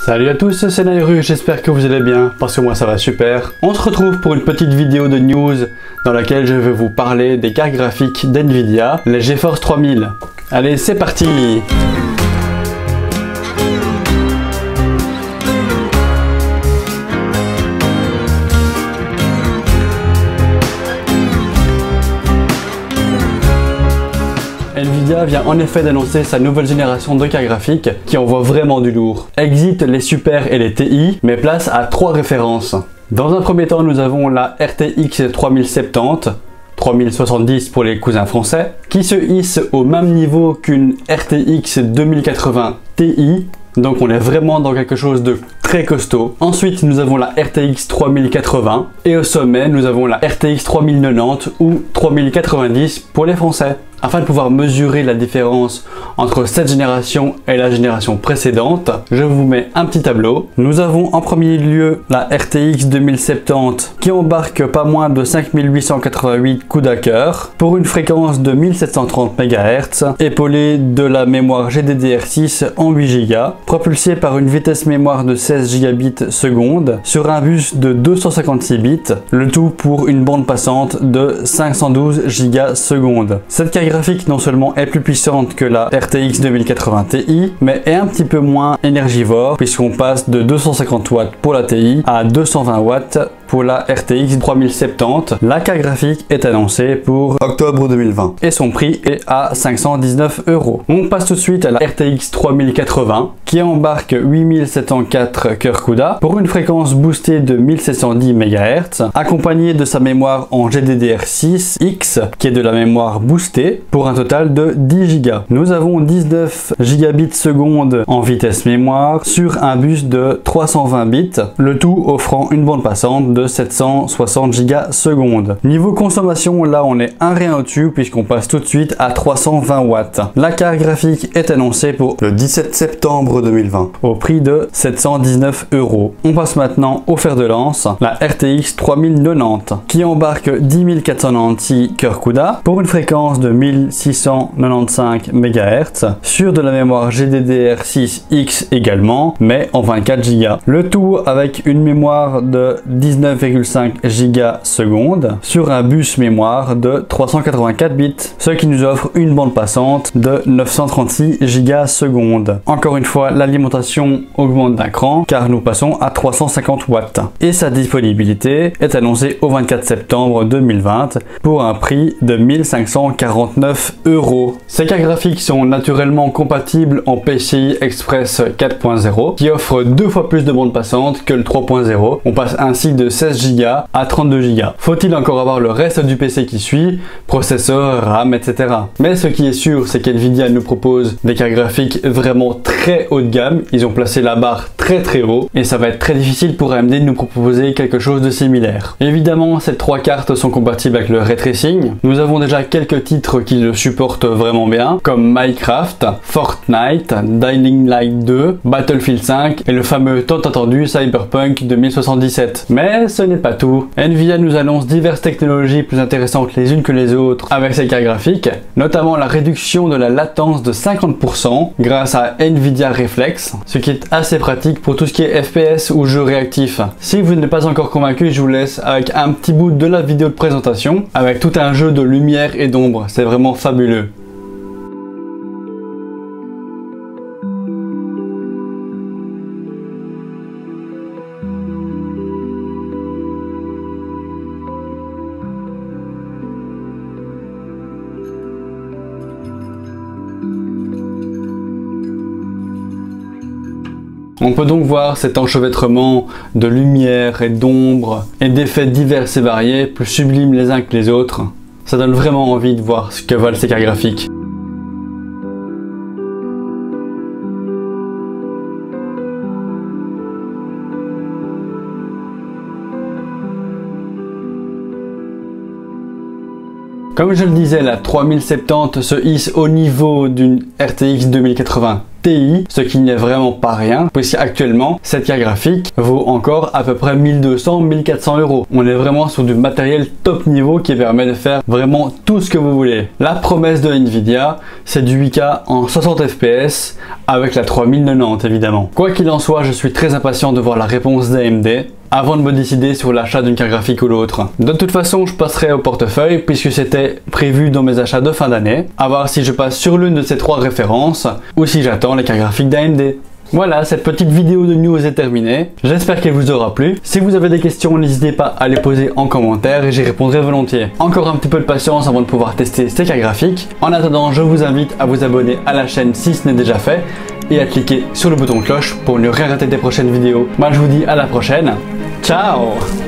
Salut à tous, c'est Nairu, j'espère que vous allez bien, parce que moi ça va super. On se retrouve pour une petite vidéo de news dans laquelle je vais vous parler des cartes graphiques d'NVIDIA, les GeForce 3000. Allez, c'est parti! NVIDIA vient en effet d'annoncer sa nouvelle génération de cartes graphiques qui envoie vraiment du lourd. Exit les Super et les TI, mais place à 3 références. Dans un premier temps, nous avons la RTX 3070, 3070 pour les cousins français, qui se hisse au même niveau qu'une RTX 2080 Ti, donc on est vraiment dans quelque chose de très costaud. Ensuite, nous avons la RTX 3080 et au sommet, nous avons la RTX 3090 ou 3090 pour les français. Afin de pouvoir mesurer la différence entre cette génération et la génération précédente, je vous mets un petit tableau. Nous avons en premier lieu la RTX 2070 qui embarque pas moins de 5888 CUDA cœur pour une fréquence de 1730 MHz, épaulée de la mémoire GDDR6 en 8 Go, propulsée par une vitesse mémoire de 16 Gb seconde sur un bus de 256 bits, le tout pour une bande passante de 512 Go seconde. Cette carte graphique non seulement est plus puissante que la RTX 2080 Ti, mais est un petit peu moins énergivore puisqu'on passe de 250 watts pour la Ti à 220 watts pour la RTX 3070. La carte graphique est annoncée pour octobre 2020 et son prix est à 519 €. On passe tout de suite à la RTX 3080 qui embarque 8704 cœurs CUDA pour une fréquence boostée de 1710 MHz, accompagnée de sa mémoire en GDDR6X qui est de la mémoire boostée pour un total de 10 Go. Nous avons 19 Gb seconde en vitesse mémoire sur un bus de 320 bits, le tout offrant une bande passante de 760 Go seconde. Niveau consommation, là on est un rien au-dessus puisqu'on passe tout de suite à 320 watts. La carte graphique est annoncée pour le 17 septembre 2020 au prix de 719 €. On passe maintenant au fer de lance, la RTX 3090 qui embarque 10 496 cœurs CUDA pour une fréquence de 1695 MHz sur de la mémoire GDDR6X également, mais en 24 Go. Le tout avec une mémoire de 19,5 Go seconde sur un bus mémoire de 384 bits, ce qui nous offre une bande passante de 936 Go seconde. Encore une fois, l'alimentation augmente d'un cran car nous passons à 350 watts. Et sa disponibilité est annoncée au 24 septembre 2020 pour un prix de 1549 €. Ces cartes graphiques sont naturellement compatibles en PCI Express 4.0 qui offre 2 fois plus de bande passante que le 3.0. On passe ainsi de 16 Go à 32 Go. Faut-il encore avoir le reste du PC qui suit, processeur, RAM, etc. Mais ce qui est sûr, c'est qu'NVIDIA nous propose des cartes graphiques vraiment très haut de gamme. Ils ont placé la barre très haut et ça va être très difficile pour AMD de nous proposer quelque chose de similaire. Évidemment, ces 3 cartes sont compatibles avec le ray tracing. Nous avons déjà quelques titres qui le supportent vraiment bien, comme Minecraft, Fortnite, Dying Light 2, Battlefield 5 et le fameux tant attendu Cyberpunk 2077. Mais ce n'est pas tout. NVIDIA nous annonce diverses technologies plus intéressantes les unes que les autres avec ses cartes graphiques, notamment la réduction de la latence de 50% grâce à NVIDIA Reflex, ce qui est assez pratique pour tout ce qui est FPS ou jeux réactifs. Si vous n'êtes pas encore convaincu, je vous laisse avec un petit bout de la vidéo de présentation avec tout un jeu de lumière et d'ombre. C'est vraiment fabuleux. On peut donc voir cet enchevêtrement de lumière et d'ombre et d'effets divers et variés, plus sublimes les uns que les autres. Ça donne vraiment envie de voir ce que valent ces cartes graphiques. Comme je le disais, la 3070 se hisse au niveau d'une RTX 2080 Ti, ce qui n'est vraiment pas rien, puisque actuellement cette carte graphique vaut encore à peu près 1200-1400 euros. On est vraiment sur du matériel top niveau qui permet de faire vraiment tout ce que vous voulez. La promesse de Nvidia, c'est du 8K en 60 fps avec la 3090 évidemment. Quoi qu'il en soit, je suis très impatient de voir la réponse d'AMD avant de me décider sur l'achat d'une carte graphique ou l'autre. De toute façon, je passerai au portefeuille puisque c'était prévu dans mes achats de fin d'année, à voir si je passe sur l'une de ces trois références ou si j'attends les cartes graphiques d'AMD. Voilà, cette petite vidéo de news est terminée. J'espère qu'elle vous aura plu. Si vous avez des questions, n'hésitez pas à les poser en commentaire et j'y répondrai volontiers. Encore un petit peu de patience avant de pouvoir tester ces cartes graphiques. En attendant, je vous invite à vous abonner à la chaîne si ce n'est déjà fait et à cliquer sur le bouton cloche pour ne rien rater des prochaines vidéos. Moi, je vous dis à la prochaine. Ciao!